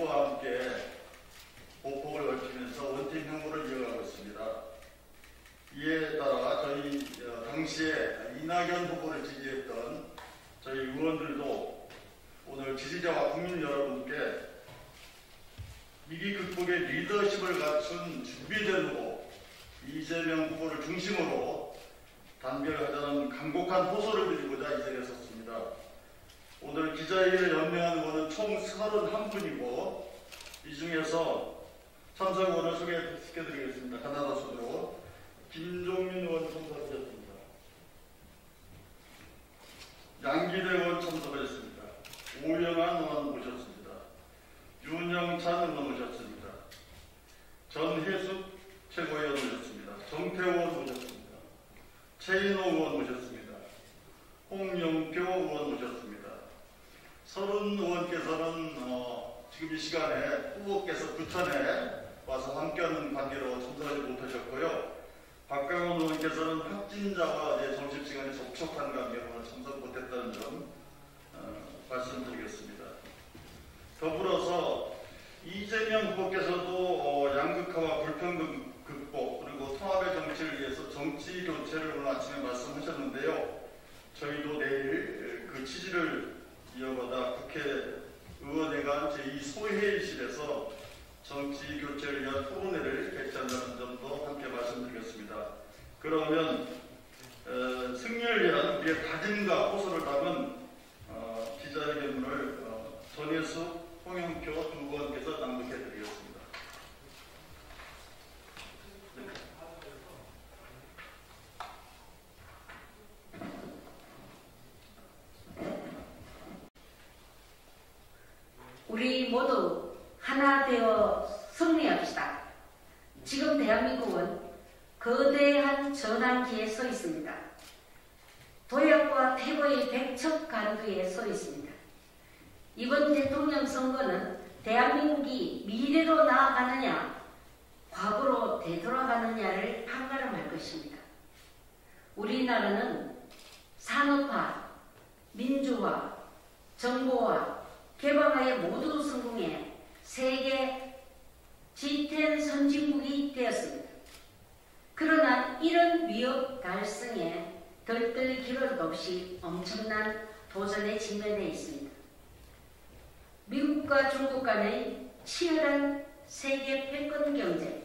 후보와 함께 보폭을 넓히면서 원팀 행보를 이어가고 있습니다. 이에 따라 저희 당시에 이낙연 후보를 지지했던 저희 의원들도 오늘 지지자와 국민 여러분께 위기 극복의 리더십을 갖춘 준비된 후보 이재명 후보를 중심으로 단결하자는 간곡한 호소를 드리고자 이 자리에 섰습니다. 오늘 기자회견에 연명한 의원은 총 31분이고 이 중에서 참석 의원을 소개시켜드리겠습니다. 가나다 순으로 김종민 의원 참석하셨습니다. 양기대 의원 참석하셨습니다. 오영환 의원 모셨습니다. 윤영찬 의원 모셨습니다. 전혜숙 최고위원 모셨습니다. 정태호 의원 모셨습니다. 최인호 의원 모셨습니다. 홍영표 의원 모셨습니다. 30 의원께서는 지금 이 시간에 후보께서 부천에 와서 함께하는 관계로 참석하지 못하셨고요. 박강원 의원께서는 확진자와 점심시간에 접촉한 관계로 참석 못했다는 점 말씀드리겠습니다. 더불어서 이재명 후보께서도 양극화와 불평등 극복 그리고 통합의 정치를 위해서 정치 교체를 오늘 아침에 말씀하셨는데요. 저희도 내일 그 취지를 이어받아 국회의원회관 제2소회의실에서 정치 교체를 위한 토론회를 개최한다는 점도 함께 말씀드리겠습니다. 그러면 승리를 위한 우리의 다짐과 호소를 담은 기자회견문을 전혜숙, 홍영표 두 의원께서 낭독해드리겠습니다. 우리 모두 하나 되어 승리합시다. 지금 대한민국은 거대한 전환기에 서 있습니다. 도약과 퇴보의 백척간두에 서 있습니다. 이번 대통령 선거는 대한민국이 미래로 나아가느냐 과거로 되돌아가느냐를 판가름할 것입니다. 우리나라는 산업화, 민주화, 정보화, 개방화에 모두 성공해 세계 G10 선진국이 되었습니다. 그러나 이런 위협 달성에 덜덜 기울 것 없이 엄청난 도전에 직면해 있습니다. 미국과 중국 간의 치열한 세계 패권 경쟁,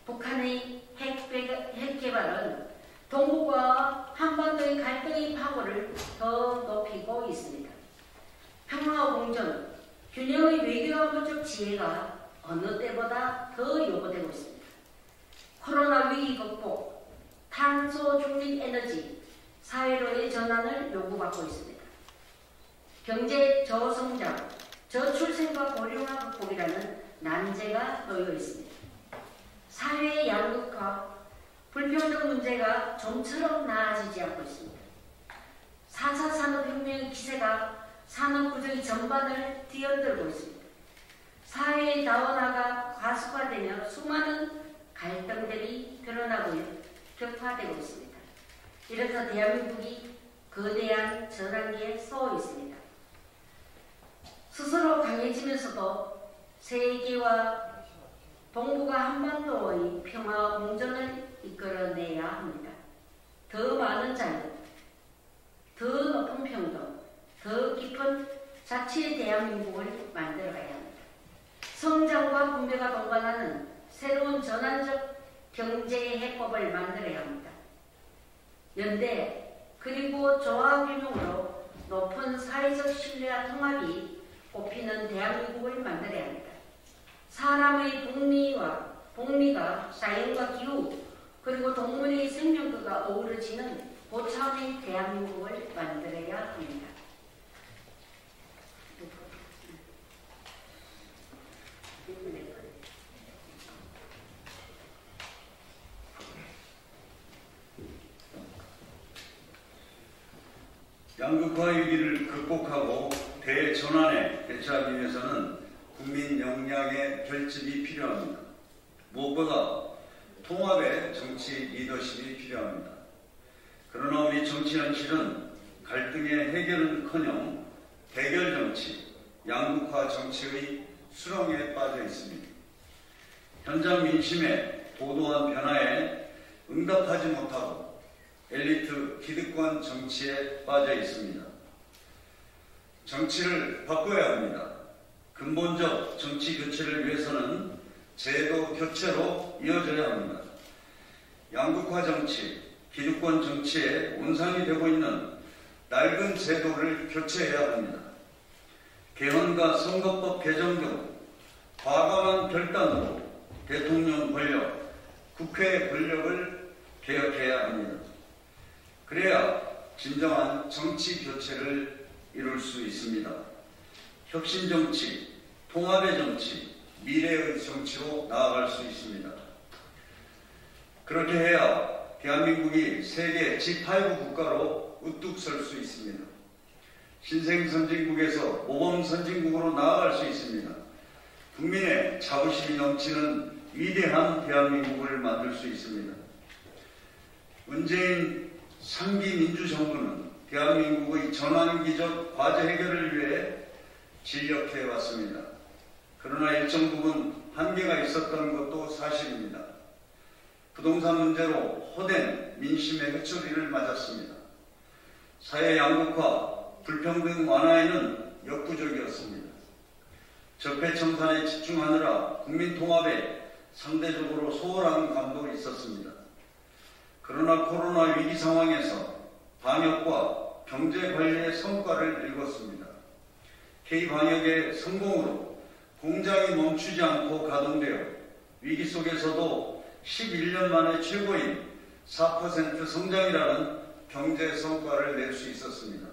북한의 핵 개발은 동북아와 한반도의 갈등의 파고를 더 높이고 있습니다. 평화와 공존, 균형의 외교와 문적 지혜가 어느 때보다 더 요구되고 있습니다. 코로나 위기 극복, 탄소 중립 에너지, 사회로의 전환을 요구받고 있습니다. 경제 저성장, 저출생과 고령화 극복이라는 난제가 놓여 있습니다. 사회의 양극화, 불평등 문제가 좀처럼 나아지지 않고 있습니다. 4차 산업혁명의 기세가 산업구조의 전반을 뒤흔들고 있습니다. 사회의 다원화가 가속화되며 수많은 갈등들이 드러나고 격화되고 있습니다. 이래서 대한민국이 거대한 전환기에 서 있습니다. 스스로 강해지면서도 세계와 동북아 한반도의 평화 공존을 이끌어내야 합니다. 더 많은 자유, 더 높은 평등, 더 깊은 자치의 대한민국을 만들어가야 합니다. 성장과 분배가 동반하는 새로운 전환적 경제의 해법을 만들어야 합니다. 연대 그리고 조화균형으로 높은 사회적 신뢰와 통합이 꼽히는 대한민국을 만들어야 합니다. 사람의 복리가 자연과 기후 그리고 동물의 생명과가 어우러지는 고차원의 대한민국을 만들어야 합니다. 양극화 위기를 극복하고 대전환에 대처하기 위해서는 국민 역량의 결집이 필요합니다. 무엇보다 통합의 정치 리더십이 필요합니다. 그러나 우리 정치 현실은 갈등의 해결은커녕 대결 정치, 양극화 정치의 수렁에 빠져 있습니다. 현장 민심의 도도한 변화에 응답하지 못하고 엘리트 기득권 정치에 빠져 있습니다. 정치를 바꿔야 합니다. 근본적 정치 교체를 위해서는 제도 교체로 이어져야 합니다. 양극화 정치, 기득권 정치에 온상이 되고 있는 낡은 제도를 교체해야 합니다. 개헌과 선거법 개정 등 과감한 결단으로 대통령 권력, 국회 권력을 개혁해야 합니다. 그래야 진정한 정치 교체를 이룰 수 있습니다. 혁신 정치, 통합의 정치, 미래의 정치로 나아갈 수 있습니다. 그렇게 해야 대한민국이 세계 G5 국가로 우뚝 설 수 있습니다. 신생 선진국에서 모범 선진국으로 나아갈 수 있습니다. 국민의 자부심이 넘치는 위대한 대한민국을 만들 수 있습니다. 문재인 3기 민주정부는 대한민국의 전환기적 과제 해결을 위해 진력해 왔습니다. 그러나 일정 부분 한계가 있었던 것도 사실입니다. 부동산 문제로 호된 민심의 회초리를 맞았습니다. 사회 양극화, 불평등 완화에는 역부족이었습니다. 적폐청산에 집중하느라 국민 통합에 상대적으로 소홀한 감도 있었습니다. 그러나 코로나 위기 상황에서 방역과 경제 관리의 성과를 읽었습니다. K-방역의 성공으로 공장이 멈추지 않고 가동되어 위기 속에서도 11년 만에 최고인 4% 성장이라는 경제 성과를 낼 수 있었습니다.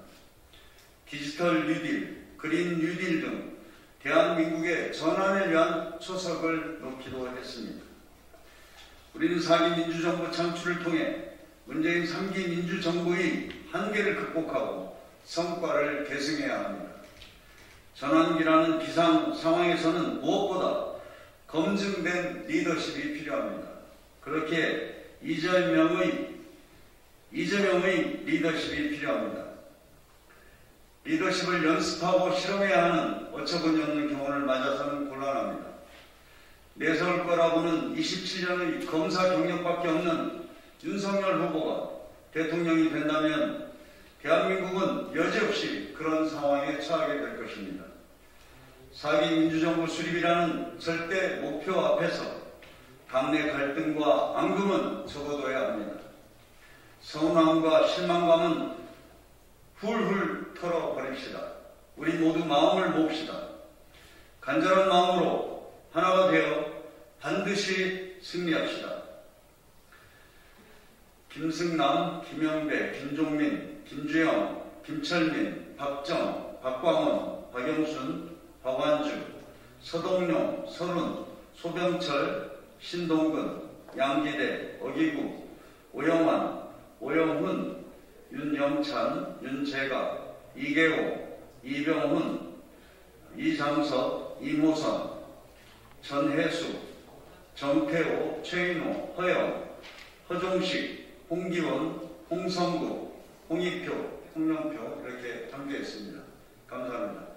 디지털 뉴딜, 그린 뉴딜 등 대한민국의 전환을 위한 초석을 놓기도 했습니다. 우리는 4기 민주정부 창출을 통해 문재인 3기 민주정부의 한계를 극복하고 성과를 계승해야 합니다. 전환기라는 비상 상황에서는 무엇보다 검증된 리더십이 필요합니다. 그렇게 이재명의 리더십이 필요합니다. 리더십을 연습하고 실험해야 하는 어처구니 없는 경우를 맞아서는 곤란합니다. 내세울 거라고는 27년의 검사 경력밖에 없는 윤석열 후보가 대통령이 된다면 대한민국은 여지없이 그런 상황에 처하게 될 것입니다. 4기 민주정부 수립이라는 절대 목표 앞에서 당내 갈등과 앙금은 접어둬야 합니다. 서운함과 실망감은 훌훌 털어버립시다. 우리 모두 마음을 모읍시다. 간절한 마음으로 하나가 되어 반드시 승리합시다. 김승남, 김영배, 김종민, 김주영, 김철민, 박정, 박광원, 박영순, 박완주, 서동용, 서른, 소병철, 신동근, 양기대, 어기구, 오영환, 오영훈, 윤영찬, 윤재갑, 이계호, 이병훈, 이장석, 이모선, 전혜수, 정태호, 최인호, 허영, 허종식, 홍기원, 홍성구, 홍익표, 홍영표 이렇게 함께했습니다. 감사합니다.